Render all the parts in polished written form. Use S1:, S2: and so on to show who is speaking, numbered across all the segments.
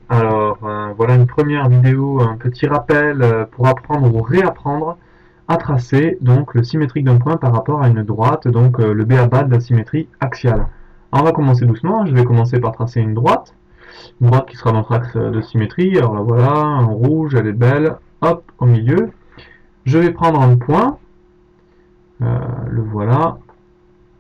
S1: Alors, voilà une première vidéo, un petit rappel pour apprendre ou réapprendre à tracer donc le symétrique d'un point par rapport à une droite, donc le b.a.-ba de la symétrie axiale. Alors, on va commencer doucement, je vais commencer par tracer une droite qui sera notre axe de symétrie. Alors là voilà, en rouge, elle est belle, hop, au milieu. Je vais prendre un point, le voilà,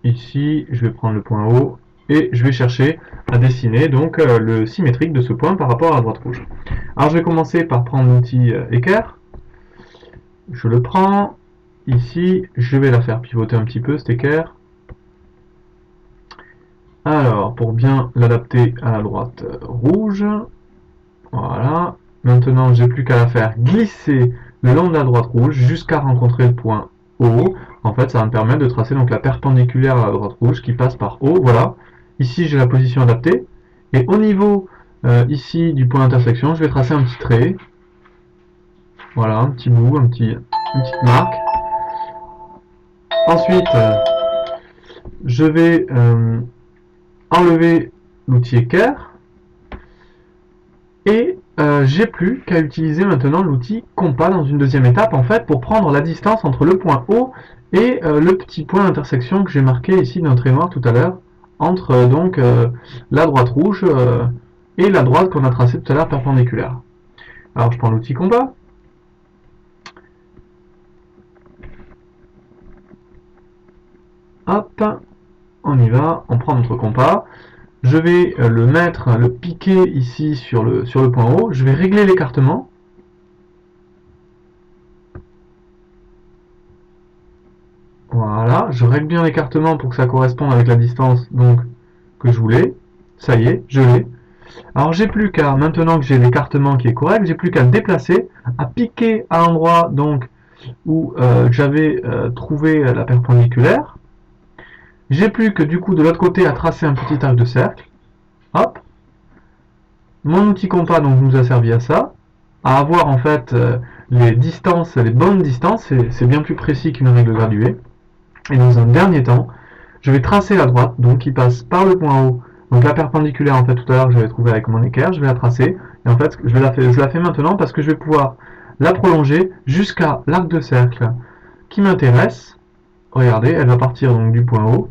S1: ici, je vais prendre le point haut, et je vais chercher à dessiner donc le symétrique de ce point par rapport à la droite rouge. Alors je vais commencer par prendre l'outil équerre, je le prends, ici, je vais la faire pivoter un petit peu cette équerre. Alors, pour bien l'adapter à la droite rouge, voilà, maintenant j'ai plus qu'à la faire glisser le long de la droite rouge jusqu'à rencontrer le point O. En fait, ça va me permettre de tracer donc la perpendiculaire à la droite rouge qui passe par O. Voilà, ici j'ai la position adaptée. Et au niveau ici du point d'intersection, je vais tracer un petit trait. Voilà, un petit bout, une petite marque. Ensuite, je vais enlever l'outil équerre. Et j'ai plus qu'à utiliser maintenant l'outil compas dans une deuxième étape en fait pour prendre la distance entre le point O et le petit point d'intersection que j'ai marqué ici d'un trait noir tout à l'heure entre donc la droite rouge et la droite qu'on a tracée tout à l'heure perpendiculaire. Alors je prends l'outil compas. Hop, on y va, on prend notre compas. Je vais le piquer ici sur le point haut. Je vais régler l'écartement. Voilà, je règle bien l'écartement pour que ça corresponde avec la distance donc que je voulais. Ça y est, je l'ai. Alors j'ai plus qu'à, maintenant que j'ai l'écartement qui est correct, j'ai plus qu'à le déplacer, à piquer à l'endroit donc où j'avais trouvé la perpendiculaire. J'ai plus que du coup de l'autre côté à tracer un petit arc de cercle. Hop. Mon outil compas donc nous a servi à ça, à avoir en fait les distances, les bonnes distances, c'est bien plus précis qu'une règle graduée. Et dans un dernier temps, je vais tracer la droite, donc qui passe par le point haut, donc la perpendiculaire en fait tout à l'heure que j'avais trouvé avec mon équerre, je vais la tracer, et en fait je la fais maintenant parce que je vais pouvoir la prolonger jusqu'à l'arc de cercle qui m'intéresse. Regardez, elle va partir donc du point haut,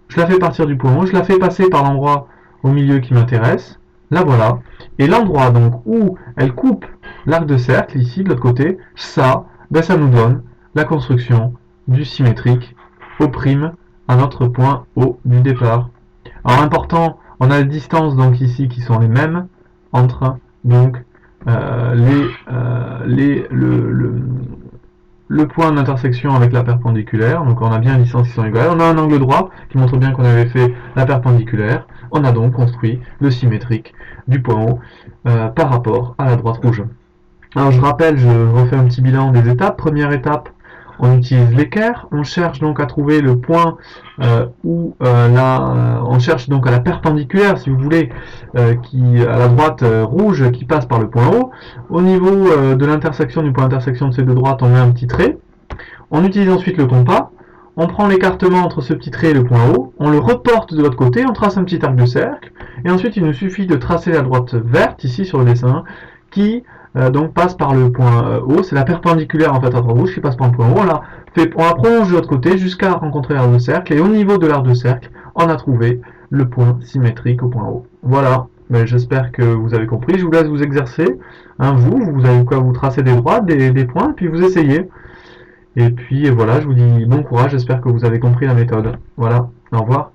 S1: je la fais partir du point haut, je la fais passer par l'endroit au milieu qui m'intéresse, la voilà, et l'endroit donc où elle coupe l'arc de cercle, ici de l'autre côté, ça, ben, ça nous donne la construction du symétrique O' à notre point O du départ. Alors important, on a les distances donc ici qui sont les mêmes entre donc le point d'intersection avec la perpendiculaire, donc on a bien les distances qui sont égales, on a un angle droit qui montre bien qu'on avait fait la perpendiculaire, on a donc construit le symétrique du point haut par rapport à la droite rouge. Alors je rappelle, je refais un petit bilan des étapes. Première étape, on utilise l'équerre, on cherche donc à trouver le point on cherche donc à la perpendiculaire, si vous voulez, qui à la droite rouge qui passe par le point haut. Au niveau de l'intersection, du point d'intersection de ces deux droites, on met un petit trait. On utilise ensuite le compas, on prend l'écartement entre ce petit trait et le point haut, on le reporte de l'autre côté, on trace un petit arc de cercle, et ensuite il nous suffit de tracer la droite verte, ici sur le dessin, qui donc passe par le point haut, c'est la perpendiculaire en fait à droite rouge qui passe par le point haut, on la prolonge de l'autre côté jusqu'à rencontrer l'arc de cercle, et au niveau de l'arc de cercle, on a trouvé le point symétrique au point haut. Voilà, j'espère que vous avez compris, je vous laisse vous exercer, hein, vous avez quoi, vous tracez des droites, des points, et puis vous essayez. Et puis voilà, je vous dis bon courage, j'espère que vous avez compris la méthode. Voilà, au revoir.